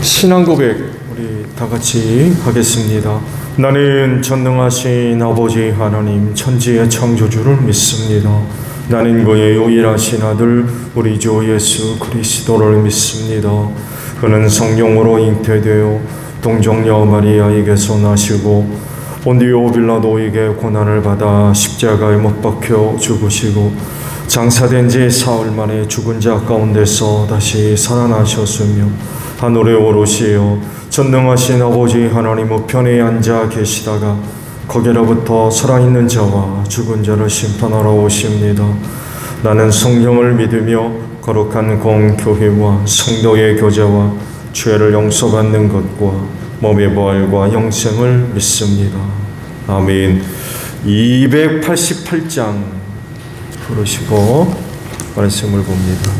신앙 고백 우리 다 같이 하겠습니다. 나는 전능하신 아버지 하나님 천지의 창조주를 믿습니다. 나는 그의 유일하신 아들 우리 주 예수 그리스도를 믿습니다. 그는 성령으로 잉태되어 동정녀 마리아에게서 나시고 본디오 빌라도에게 고난을 받아 십자가에 못 박혀 죽으시고 장사된 지 사흘 만에 죽은 자 가운데서 다시 살아나셨으며 하늘에 오르시어 전능하신 아버지 하나님 우편에 앉아 계시다가 거기로부터 살아있는 자와 죽은 자를 심판하러 오십니다. 나는 성령을 믿으며 거룩한 공교회와 성도의 교제와 죄를 용서받는 것과 몸의 부활과 영생을 믿습니다. 아멘. 288장 부르시고 말씀을 봅니다.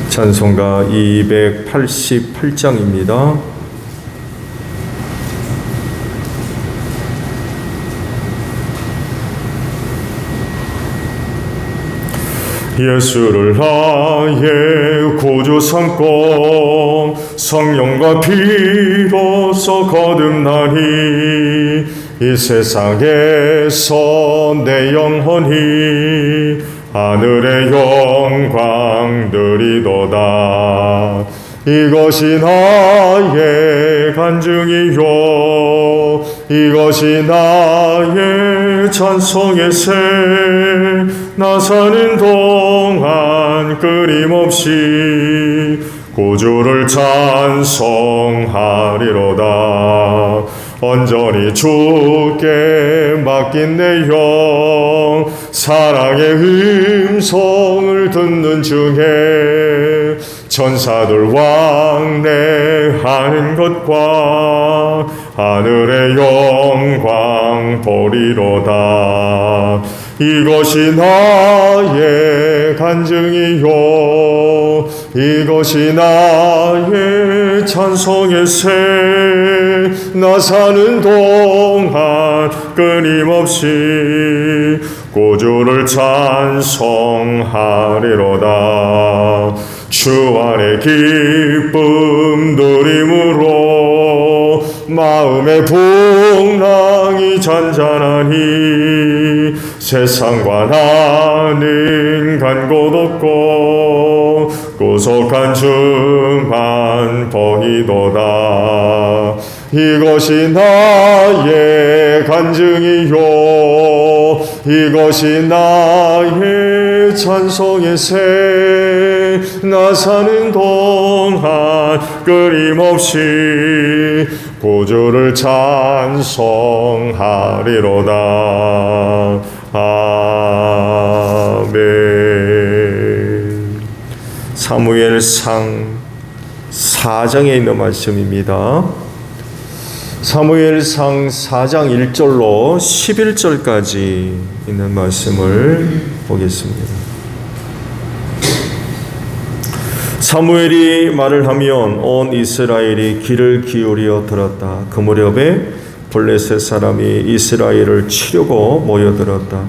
찬송가 288장입니다. 예수를 나의 구주 삼고 성령과 피로써 거듭나니 이 세상에서 내 영혼이 하늘의 영광 누리도다. 이것이 나의 간증이요 이것이 나의 찬송의 새. 나 사는 동안 끊임없이 구주를 찬송하리로다. 온전히 주께 맡긴 내 영 사랑의 음성을 듣는 중에 천사들 왕래하는 것과 하늘의 영광 보리로다. 이것이 나의 간증이요 이것이 나의 찬송의 새. 나 사는 동안 끊임없이 구주를 찬송하리로다. 주 안의 기쁨 누림으로 마음의 풍랑이 잔잔하니 세상과 나는 간 곳 없고 구속한 주만 보이도다. 이것이 나의 간증이요 이것이 나의 찬송의 새. 나 사는 동안 끊임없이 구주를 찬송하리로다. 아멘. 사무엘상 4장에 있는 말씀입니다. 사무엘상 4장 1절로 11절까지 있는 말씀을 보겠습니다. 사무엘이 말을 하면 온 이스라엘이 귀를 기울여 들었다. 그 무렵에 블레셋 사람이 이스라엘을 치려고 모여들었다.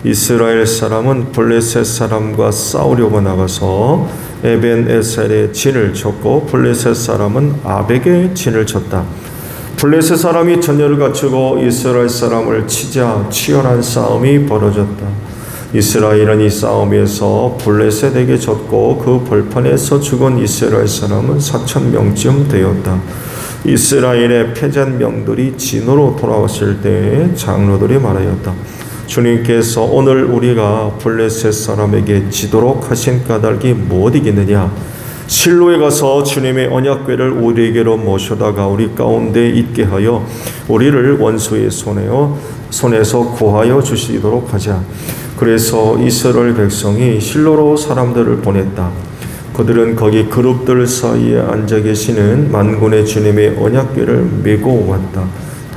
이스라엘 사람은 블레셋 사람과 싸우려고 나가서 에벤에셀에 진을 쳤고 블레셋 사람은 아벡에 진을 쳤다. 블레셋 사람이 전열을 갖추고 이스라엘 사람을 치자 치열한 싸움이 벌어졌다. 이스라엘은 이 싸움에서 블레셋에게 졌고 그 벌판에서 죽은 이스라엘 사람은 4,000명쯤 되었다. 이스라엘의 패잔 명들이 진으로 돌아왔을 때 장로들이 말하였다. 주님께서 오늘 우리가 블레셋 사람에게 지도록 하신 까닭이 무엇이겠느냐? 실로에 가서 주님의 언약궤를 우리에게로 모셔다가 우리 가운데 있게 하여 우리를 원수의 손에서 구하여 주시도록 하자. 그래서 이스라엘 백성이 실로로 사람들을 보냈다. 그들은 거기 그룹들 사이에 앉아 계시는 만군의 주님의 언약궤를 메고 왔다.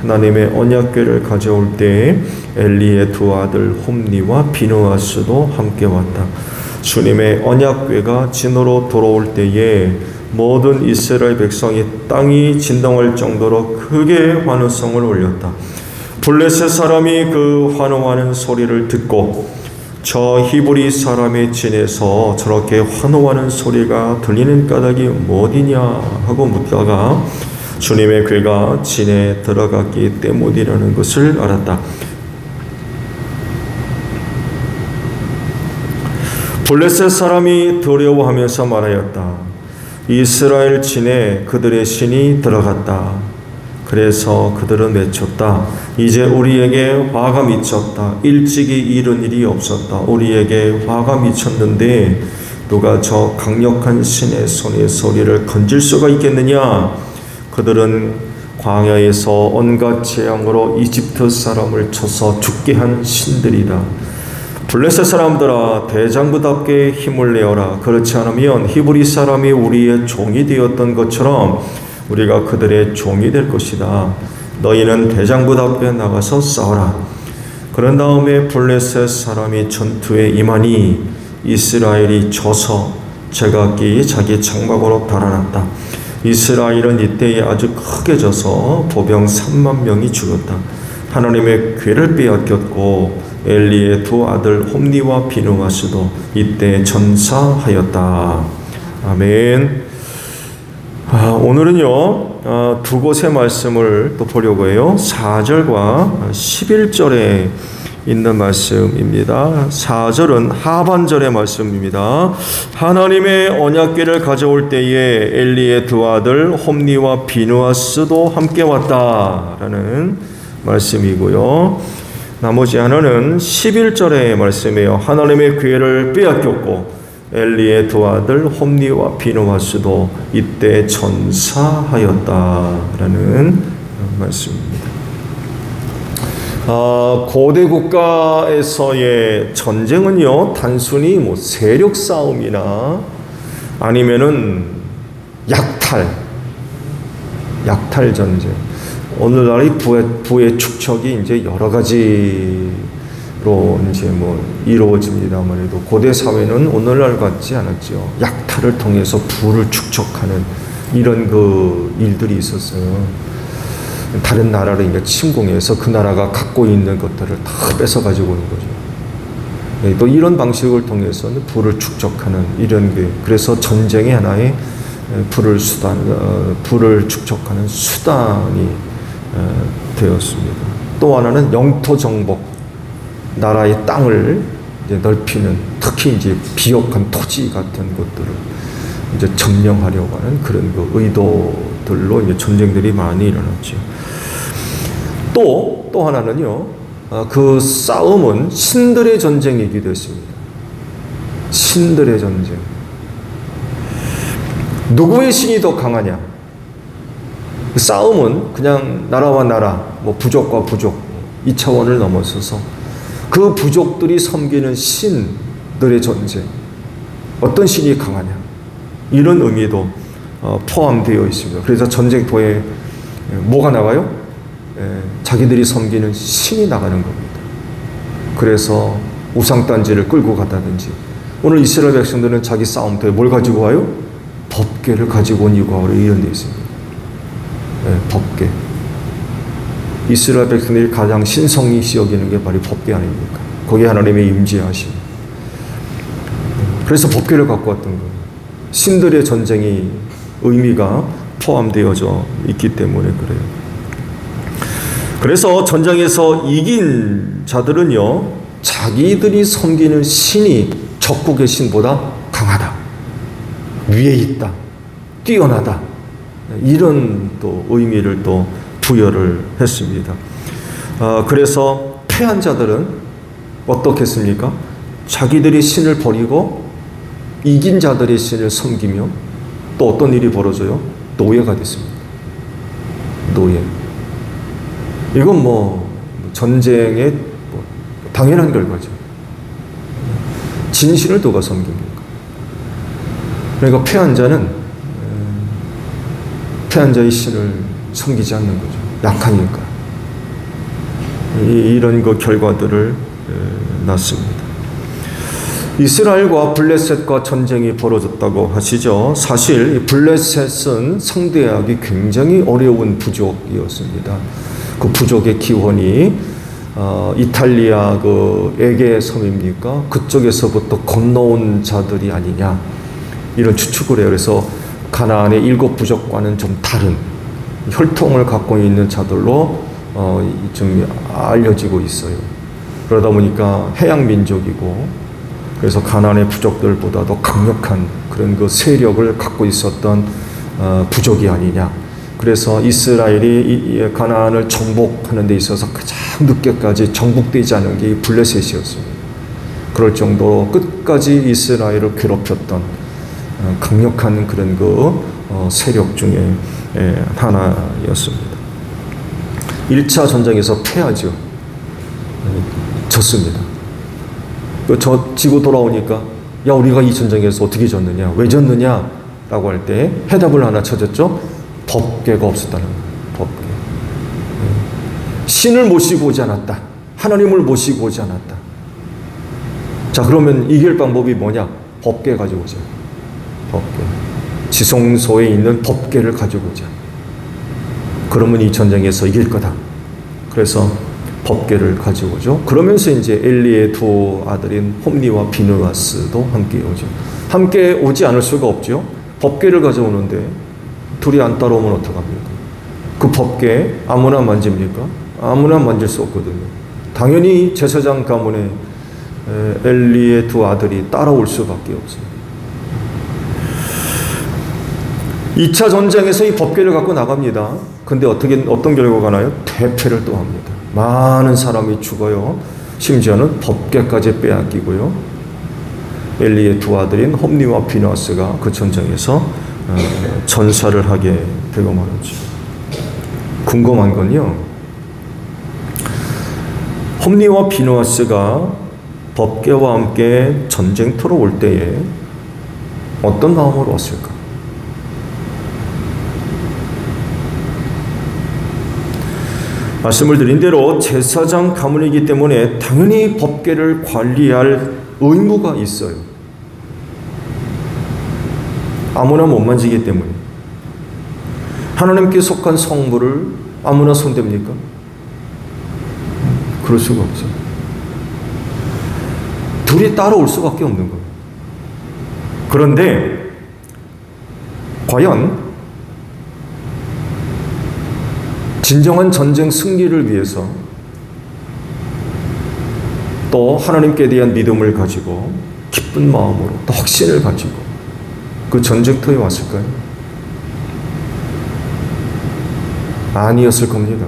하나님의 언약궤를 가져올 때 엘리의 두 아들 홈니와 비느하스도 함께 왔다. 주님의 언약궤가 진으로 돌아올 때에 모든 이스라엘 백성이 땅이 진동할 정도로 크게 환호성을 올렸다. 블레셋 사람이 그 환호하는 소리를 듣고 저 히브리 사람의 진에서 저렇게 환호하는 소리가 들리는 까닭이 뭐디냐 하고 묻다가 주님의 괴가 진에 들어갔기 때문이라는 것을 알았다. 블레셋 사람이 두려워하면서 말하였다. 이스라엘 진에 그들의 신이 들어갔다. 그래서 그들은 외쳤다. 이제 우리에게 화가 미쳤다. 일찍이 이런 일이 없었다. 우리에게 화가 미쳤는데 누가 저 강력한 신의 손에 소리를 건질 수가 있겠느냐? 그들은 광야에서 온갖 재앙으로 이집트 사람을 쳐서 죽게 한 신들이다. 블레셋 사람들아, 대장부답게 힘을 내어라. 그렇지 않으면 히브리 사람이 우리의 종이 되었던 것처럼 우리가 그들의 종이 될 것이다. 너희는 대장부답게 나가서 싸워라. 그런 다음에 블레셋 사람이 전투에 임하니 이스라엘이 져서 제각기 자기 장막으로 달아났다. 이스라엘은 이때에 아주 크게 져서 보병 3만 명이 죽었다. 하나님의 괴를 빼앗겼고 엘리의 두 아들 홈니와 비누하스도 이때 전사하였다. 아멘. 오늘은요 두 곳의 말씀을 또 보려고 해요. 4절과 11절에 있는 말씀입니다. 4절은 하반절의 말씀입니다. 하나님의 언약궤를 가져올 때에 엘리의 두 아들 홈니와 비누하스도 함께 왔다라는 말씀이고요. 나머지 하나는 11절의 말씀이에요. 하나님의 궤를 빼앗겼고 엘리의 두 아들 홈니와 비누하스도 이때 전사하였다라는 말씀입니다. 고대 국가에서의 전쟁은요, 단순히 세력 싸움이나 아니면은 약탈 전쟁. 오늘날의 부의 축척이 이제 여러 가지로 이제 이루어집니다만 해도 고대 사회는 오늘날 같지 않았죠. 약탈을 통해서 부를 축적하는 이런 일들이 있었어요. 다른 나라를 이제 침공해서 그 나라가 갖고 있는 것들을 다 뺏어 가지고 오는 거죠. 또 이런 방식을 통해서는 부를 축적하는 이런 게, 그래서 전쟁의 하나의 부를 축적하는 수단이 되었습니다. 또 하나는 영토 정복, 나라의 땅을 이제 넓히는, 특히 이제 비옥한 토지 같은 것들을 이제 점령하려고 하는 그런 의도들로 이제 전쟁들이 많이 일어났죠. 또 하나는요, 그 싸움은 신들의 전쟁이기도 했습니다. 신들의 전쟁. 누구의 신이 더 강하냐? 그 싸움은 그냥 나라와 나라, 부족과 부족, 이 차원을 넘어서서 그 부족들이 섬기는 신들의 전쟁. 어떤 신이 강하냐? 이런 의미도 포함되어 있습니다. 그래서 전쟁터에 뭐가 나가요? 자기들이 섬기는 신이 나가는 겁니다. 그래서 우상단지를 끌고 갔다든지, 오늘 이스라엘 백성들은 자기 싸움터에 뭘 가지고 와요? 법궤를 가지고 온 이유가 이런 데 있습니다. 법궤. 이스라엘 백성들이 가장 신성히 여기는 게 바로 법궤 아닙니까? 거기에 하나님의 임재하심. 그래서 법궤를 갖고 왔던 거예요. 신들의 전쟁이 의미가 포함되어져 있기 때문에 그래요. 그래서 전쟁에서 이긴 자들은요, 자기들이 섬기는 신이 적국의 신보다 강하다, 위에 있다, 뛰어나다, 이런 또 의미를 또 부여를 했습니다. 그래서 패한 자들은 어떻겠습니까? 자기들의 신을 버리고 이긴 자들의 신을 섬기며 또 어떤 일이 벌어져요? 노예가 됐습니다. 노예. 이건 전쟁의 당연한 결과죠. 진신을 누가 섬깁니까? 그러니까 패한 자는 패한 자의 신을 섬기지 않는 거죠. 약하니까. 이런 결과들을 낳습니다. 이스라엘과 블레셋과 전쟁이 벌어졌다고 하시죠. 사실 블레셋은 상대하기 굉장히 어려운 부족이었습니다. 그 부족의 기원이 이탈리아 그 에게 섬입니까? 그쪽에서부터 건너온 자들이 아니냐 이런 추측을 해요. 그래서 가나안의 7 부족과는 좀 다른 혈통을 갖고 있는 자들로 좀 알려지고 있어요. 그러다 보니까 해양 민족이고 그래서 가나안의 부족들보다도 강력한 그런 그 세력을 갖고 있었던 부족이 아니냐. 그래서 이스라엘이 가나안을 정복하는 데 있어서 가장 늦게까지 정복되지 않은 게 블레셋이었습니다. 그럴 정도로 끝까지 이스라엘을 괴롭혔던 강력한 그런 그 세력 중에 하나였습니다. 1차 전쟁에서 패하죠. 졌습니다. 지고 돌아오니까 야 우리가 이 전쟁에서 어떻게 졌느냐 왜 졌느냐 라고 할 때 해답을 하나 찾았죠. 법궤가 없었다는 거예요. 법궤. 신을 모시고 오지 않았다. 하나님을 모시고 오지 않았다. 자 그러면 이길 방법이 뭐냐? 법궤 가지고 오자. 법궤. 지성소에 있는 법궤를 가지고 오자. 그러면 이 전쟁에서 이길 거다. 그래서 법궤를 가지고 오죠. 그러면서 이제 엘리의 2 아들인 홈니와 비느하스도 함께 오죠. 함께 오지 않을 수가 없죠. 법궤를 가져오는데 둘이 안 따라오면 어떡합니까? 그 법궤 아무나 만집니까? 아무나 만질 수 없거든요. 당연히 제사장 가문에 엘리의 2 아들이 따라올 수밖에 없어요. 2차 전쟁에서 이 법궤를 갖고 나갑니다. 근데 어떤 결과가 나요? 대패를 또 합니다. 많은 사람이 죽어요. 심지어는 법궤까지 빼앗기고요. 엘리의 2 아들인 홈니와 비느하스가 그 전쟁에서 전사를 하게 되고 말았죠. 궁금한 건요. 홈니와 비느하스가 법궤와 함께 전쟁터로 올 때에 어떤 마음으로 왔을까? 말씀을 드린 대로 제사장 가문이기 때문에 당연히 법궤를 관리할 의무가 있어요. 아무나 못 만지기 때문에. 하나님께 속한 성물을 아무나 손댑니까? 그럴 수가 없어요. 둘이 따라올 수밖에 없는 거예요. 그런데 과연 진정한 전쟁 승리를 위해서 또 하나님께 대한 믿음을 가지고 기쁜 마음으로 또 확신을 가지고 그 전쟁터에 왔을까요? 아니었을 겁니다.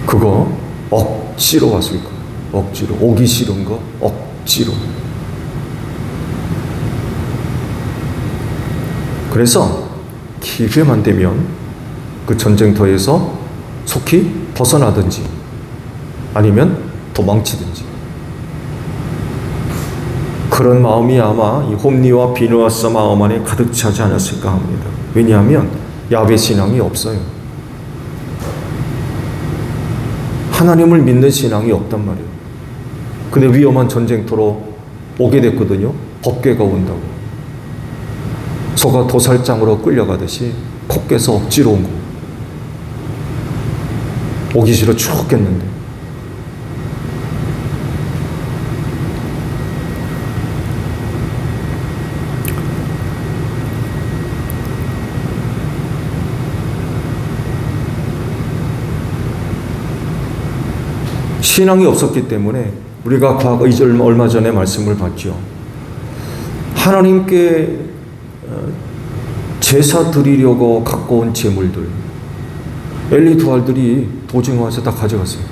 그거 억지로 왔을 거예요. 억지로. 오기 싫은 거 억지로. 그래서 기회만 되면 그 전쟁터에서 속히 벗어나든지 아니면 도망치든지 그런 마음이 아마 이 홈니와 비느하스 마음 안에 가득 차지 않았을까 합니다. 왜냐하면 야훼 신앙이 없어요. 하나님을 믿는 신앙이 없단 말이에요. 근데 위험한 전쟁터로 오게 됐거든요. 법궤가 온다고. 소가 도살장으로 끌려가듯이 콧께서 억지로 온 거예요. 오기 싫어 죽겠는데. 신앙이 없었기 때문에 우리가 과거 얼마 전에 말씀을 봤죠. 하나님께 제사 드리려고 갖고 온 제물들 엘리 2 아들이 도중에 와서 다 가져갔어요.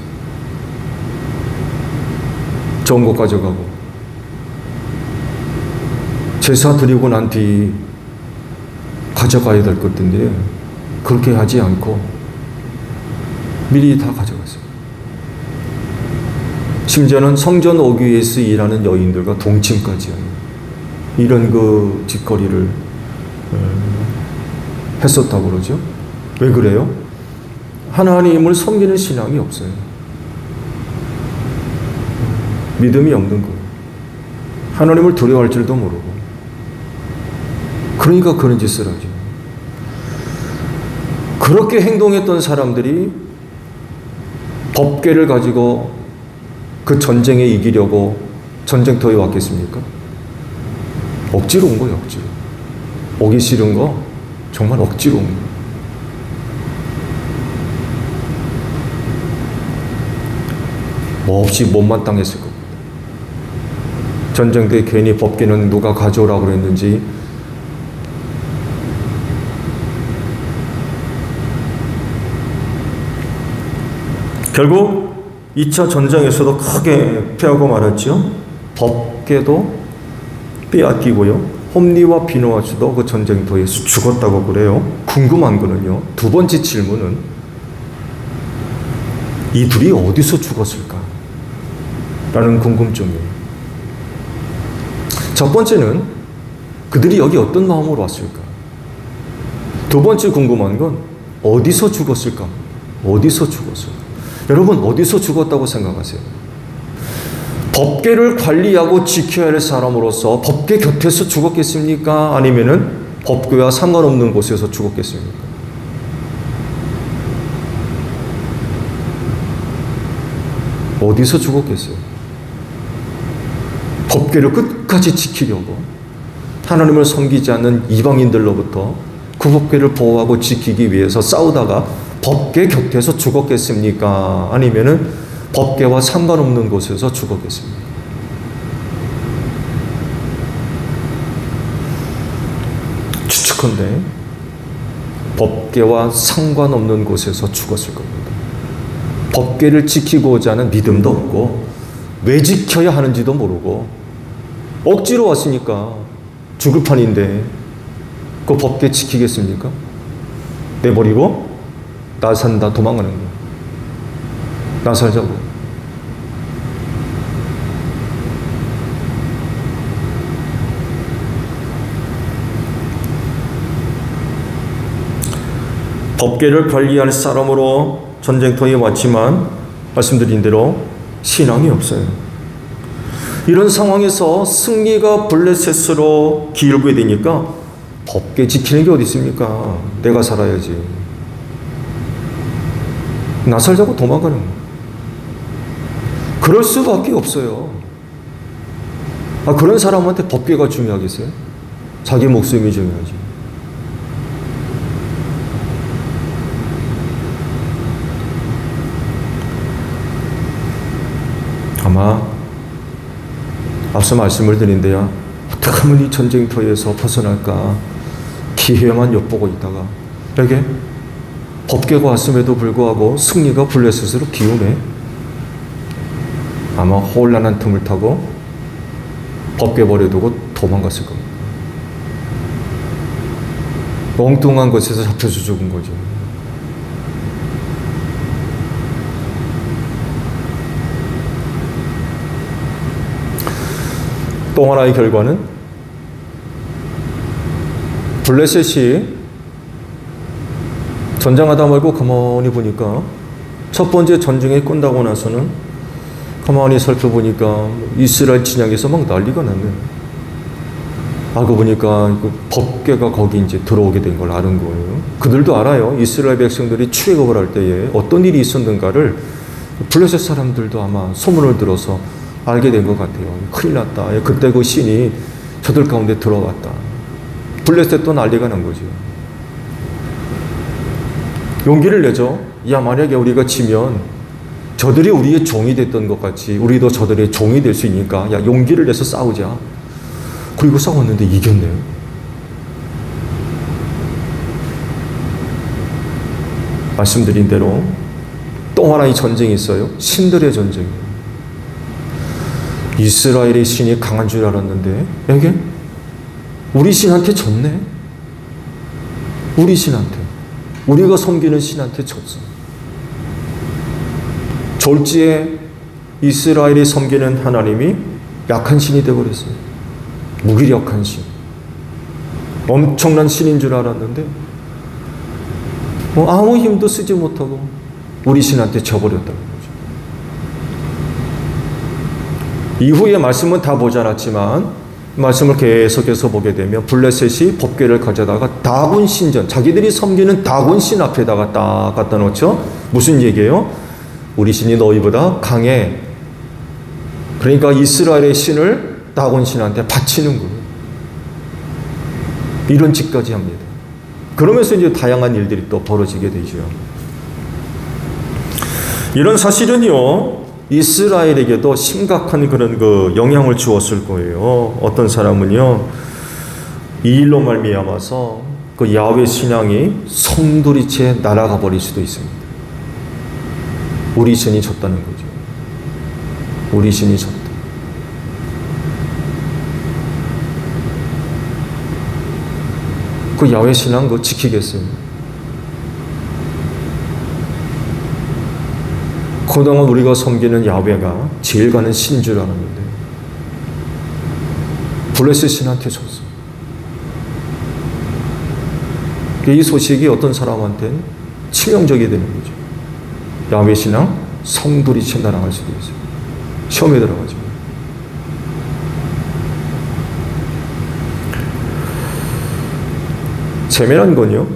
좋은 거 가져가고 제사 드리고 난 뒤 가져가야 될 것인데 그렇게 하지 않고 미리 다 가져갔어요. 심지어는 성전 오기 위해서 일하는 여인들과 동침까지 하는 이런 그 짓거리를 했었다고 그러죠. 왜 그래요? 하나님을 섬기는 신앙이 없어요. 믿음이 없는 거예요. 하나님을 두려워할 줄도 모르고. 그러니까 그런 짓을 하죠. 그렇게 행동했던 사람들이 법궤를 가지고 그 전쟁에 이기려고 전쟁터에 왔겠습니까? 억지로 온 거예요, 억지로. 오기 싫은 거 정말 억지로 온 거예요. 뭐 없이 못마땅했을 겁니다. 전쟁터에 괜히 법궤는 누가 가져오라고 그랬는지 결국 2차 전쟁에서도 크게 패하고 말았죠. 법궤도 빼앗기고요. 홈리와 비누아스도 그 전쟁터에서 죽었다고 그래요. 궁금한 거는요. 두 번째 질문은 이 둘이 어디서 죽었을까? 라는 궁금증이에요. 첫 번째는 그들이 여기 어떤 마음으로 왔을까? 두 번째 궁금한 건 어디서 죽었을까? 어디서 죽었을까? 여러분 어디서 죽었다고 생각하세요? 법궤를 관리하고 지켜야 할 사람으로서 법궤 곁에서 죽었겠습니까? 아니면은 법궤와 상관없는 곳에서 죽었겠습니까? 어디서 죽었겠어요? 법궤를 끝까지 지키려고 하나님을 섬기지 않는 이방인들로부터 그 법궤를 보호하고 지키기 위해서 싸우다가 법궤 곁에서 죽었겠습니까? 아니면은 법궤와 상관없는 곳에서 죽었겠습니까? 추측컨대 법궤와 상관없는 곳에서 죽었을 겁니다. 법궤를 지키고자 하는 믿음도 없고 왜 지켜야 하는지도 모르고 억지로 왔으니까 죽을 판인데 그 법궤 지키겠습니까? 내버리고 나 산다 도망가는 거예요. 나 살자고. 법궤를 관리할 사람으로 전쟁터에 왔지만 말씀드린 대로 신앙이 없어요. 이런 상황에서 승리가 블레셋으로 기울게 되니까 법궤 지키는 게 어디 있습니까? 내가 살아야지. 나 살자고 도망가는 거예요. 그럴 수밖에 없어요. 그런 사람한테 법궤가 중요하겠어요? 자기 목숨이 중요하지. 아마 앞서 말씀을 드린데요. 어떻게 하면 이 전쟁터에서 벗어날까 기회만 엿보고 있다가 이렇게 법궤가 왔음에도 불구하고 승리가 블레셋으로 기우네. 아마 혼란한 틈을 타고 법궤 버려두고 도망갔을 겁니다. 엉뚱한 곳에서 잡혀서 죽은 거죠. 또 하나의 결과는 블레셋이 전쟁하다 말고 가만히 보니까 첫 번째 전쟁이 끝나고 나서는 가만히 살펴보니까 이스라엘 진영에서 막 난리가 났네요. 알고 보니까 법궤가 거기 이제 들어오게 된 걸 아는 거예요. 그들도 알아요. 이스라엘 백성들이 출애굽을 할 때에 어떤 일이 있었는가를 블레셋 사람들도 아마 소문을 들어서 알게 된 것 같아요. 큰일 났다. 그때 그 신이 저들 가운데 들어왔다. 블레셋도 난리가 난 거죠. 용기를 내죠. 야, 만약에 우리가 지면 저들이 우리의 종이 됐던 것 같이 우리도 저들의 종이 될 수 있으니까 야, 용기를 내서 싸우자. 그리고 싸웠는데 이겼네요. 말씀드린 대로 또 하나의 전쟁이 있어요. 신들의 전쟁이에요. 이스라엘의 신이 강한 줄 알았는데 여기 우리 신한테 졌네. 우리 신한테. 우리가 섬기는 신한테 졌어. 졸지에 이스라엘이 섬기는 하나님이 약한 신이 되어버렸어요. 무기력한 신. 엄청난 신인 줄 알았는데 아무 힘도 쓰지 못하고 우리 신한테 져버렸다는 거죠. 이후의 말씀은 다 보지 않았지만 말씀을 계속해서 보게 되면 블레셋이 법궤를 가져다가 다곤 신전, 자기들이 섬기는 다곤 신 앞에다가 딱 갖다 놓죠. 무슨 얘기예요? 우리 신이 너희보다 강해. 그러니까 이스라엘의 신을 다곤 신한테 바치는 거예요. 이런 짓까지 합니다. 그러면서 이제 다양한 일들이 또 벌어지게 되죠. 이런 사실은요, 이스라엘에게도 심각한 그런 그 영향을 주었을 거예요. 어떤 사람은요, 이 일로 말미암아서 그 야훼 신앙이 송두리째 날아가 버릴 수도 있습니다. 우리 신이 졌다는 거죠. 우리 신이 졌다. 그 야훼 신앙 그거 지키겠어요? 그동안 우리가 섬기는 야훼가 제일 가는 신인 줄 알았는데 블레셋 신한테 졌어. 이 소식이 어떤 사람한테는 치명적이 되는 거죠. 야훼 신앙 성두리째 날아갈 수도 있어요. 시험에 들어가죠. 재미난 건요,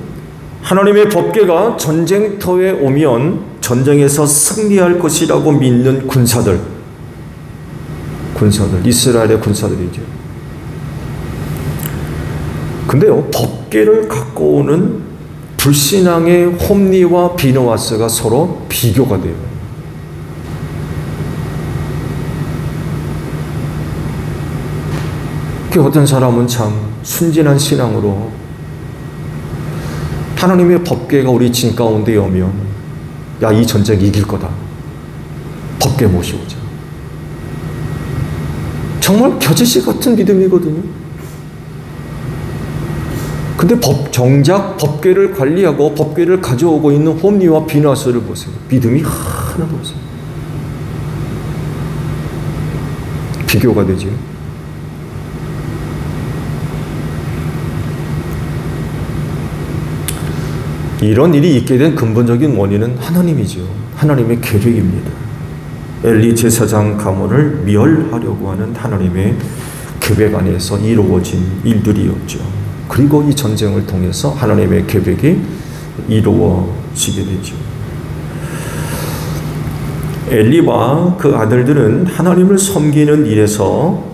하나님의 법궤가 전쟁터에 오면 전쟁에서 승리할 것이라고 믿는 군사들, 이스라엘의 군사들이죠. 근데요, 법궤를 갖고 오는 불신앙의 홈리와 비느와스가 서로 비교가 돼요. 그 어떤 사람은 참 순진한 신앙으로 하나님의 법궤가 우리 진 가운데 오면 야, 이 전쟁 이길 거다. 법궤 모셔오자. 정말 겨자씨 같은 믿음이거든요. 근데 정작 법궤를 관리하고 법궤를 가져오고 있는 홈리와 비느와스를 보세요. 믿음이 하나도 없어요. 비교가 되죠. 이런 일이 있게 된 근본적인 원인은 하나님이죠. 하나님의 계획입니다. 엘리 제사장 가문을 멸하려고 하는 하나님의 계획 안에서 이루어진 일들이었죠. 그리고 이 전쟁을 통해서 하나님의 계획이 이루어지게 되죠. 엘리와 그 아들들은 하나님을 섬기는 일에서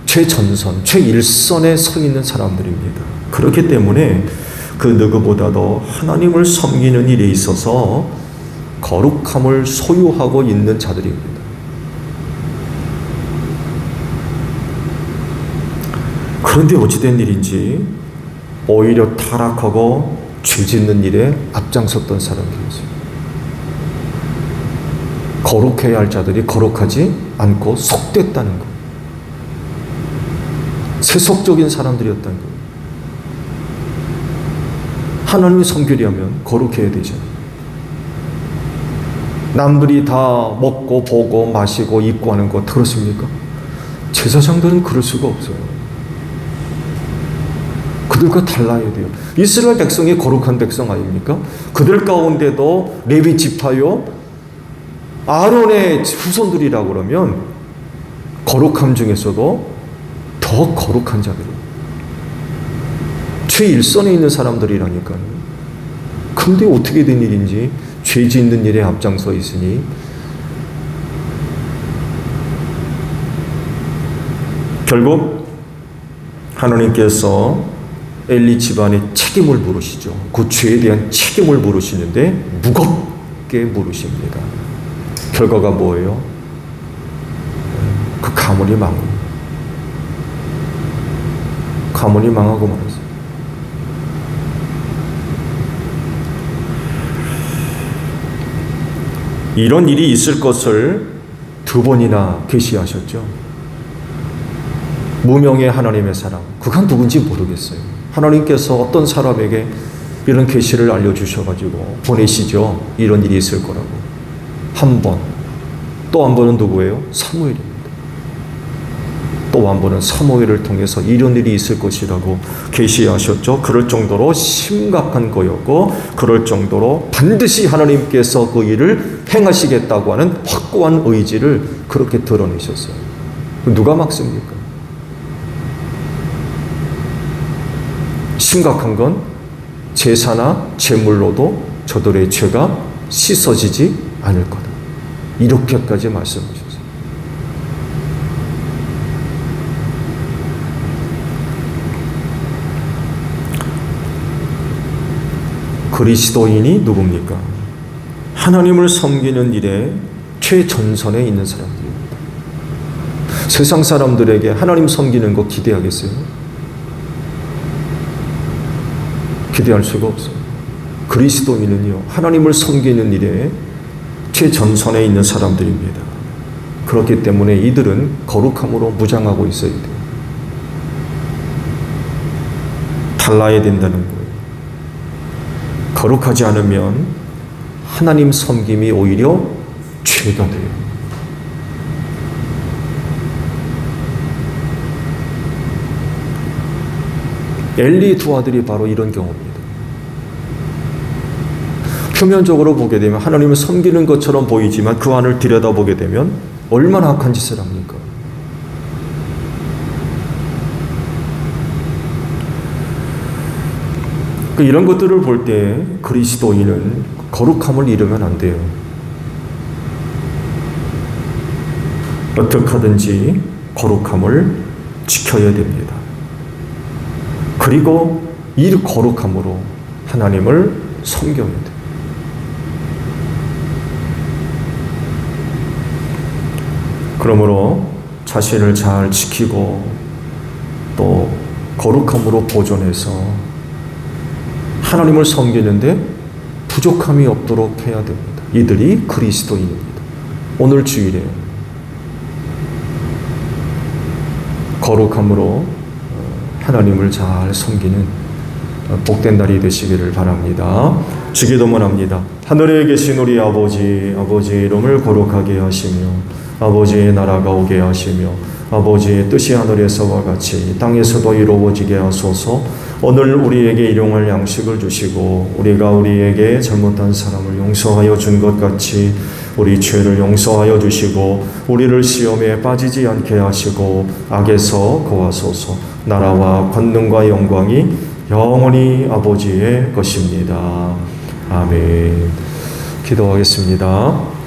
최전선, 최일선에 서 있는 사람들입니다. 그렇기 때문에 그 누구보다도 하나님을 섬기는 일에 있어서 거룩함을 소유하고 있는 자들입니다. 그런데 어찌된 일인지 오히려 타락하고 죄짓는 일에 앞장섰던 사람들이었어요. 거룩해야 할 자들이 거룩하지 않고 속됐다는 것. 세속적인 사람들이었다는 것. 하나님을 섬기려면 거룩해야 되죠. 남들이 다 먹고 보고 마시고 입고 하는 것 그렇습니까? 제사장들은 그럴 수가 없어요. 그들과 달라야 돼요. 이스라엘 백성이 거룩한 백성 아닙니까? 그들 가운데도 레위 지파요, 아론의 후손들이라고 그러면 거룩함 중에서도 더 거룩한 자들이에요. 최일선에 있는 사람들이라니까요. 근데 어떻게 된 일인지 죄 짓는 일에 앞장서 있으니 결국 하나님께서 엘리 집안의 책임을 물으시죠. 그 죄에 대한 책임을 물으시는데 무겁게 물으십니다. 결과가 뭐예요? 그 가문이 망합니다. 가문이 망하고 말았어요. 이런 일이 있을 것을 두 번이나 계시하셨죠. 무명의 하나님의 사람, 그건 누군지 모르겠어요. 하나님께서 어떤 사람에게 이런 계시를 알려주셔가지고 보내시죠. 이런 일이 있을 거라고. 한 번, 또 한 번은 누구예요? 사무엘입니다. 또 한 번은 사무엘을 통해서 이런 일이 있을 것이라고 계시하셨죠. 그럴 정도로 심각한 거였고, 그럴 정도로 반드시 하나님께서 그 일을 행하시겠다고 하는 확고한 의지를 그렇게 드러내셨어요. 누가 막습니까? 심각한 건 제사나 제물로도 저들의 죄가 씻어지지 않을 거다. 이렇게까지 말씀하셨어요. 그리스도인이 누굽니까? 하나님을 섬기는 일에 최전선에 있는 사람들입니다. 세상 사람들에게 하나님 섬기는 거 기대하겠어요? 기대할 수가 없어요. 그리스도인은요, 하나님을 섬기는 일에 최전선에 있는 사람들입니다. 그렇기 때문에 이들은 거룩함으로 무장하고 있어야 돼요. 달라야 된다는 거예요. 거룩하지 않으면 하나님 섬김이 오히려 죄가 돼요. 엘리 두 아들이 바로 이런 경우입니다. 표면적으로 보게 되면 하나님을 섬기는 것처럼 보이지만 그 안을 들여다보게 되면 얼마나 악한 짓을 합니까? 이런 것들을 볼 때 그리스도인은 거룩함을 잃으면 안 돼요. 어떻게 하든지 거룩함을 지켜야 됩니다. 그리고 이 거룩함으로 하나님을 섬겨야 돼요. 그러므로 자신을 잘 지키고 또 거룩함으로 보존해서 하나님을 섬기는데 부족함이 없도록 해야 됩니다. 이들이 그리스도인입니다. 오늘 주일에 거룩함으로 하나님을 잘 섬기는 복된 날이 되시기를 바랍니다. 주기도문 합니다. 하늘에 계신 우리 아버지, 아버지의 이름을 거룩하게 하시며 아버지의 나라가 오게 하시며 아버지의 뜻이 하늘에서와 같이 땅에서도 이루어지게 하소서. 오늘 우리에게 일용할 양식을 주시고 우리가 우리에게 잘못한 사람을 용서하여 준 것 같이 우리 죄를 용서하여 주시고 우리를 시험에 빠지지 않게 하시고 악에서 구하소서. 나라와 권능과 영광이 영원히 아버지의 것입니다. 아멘. 기도하겠습니다.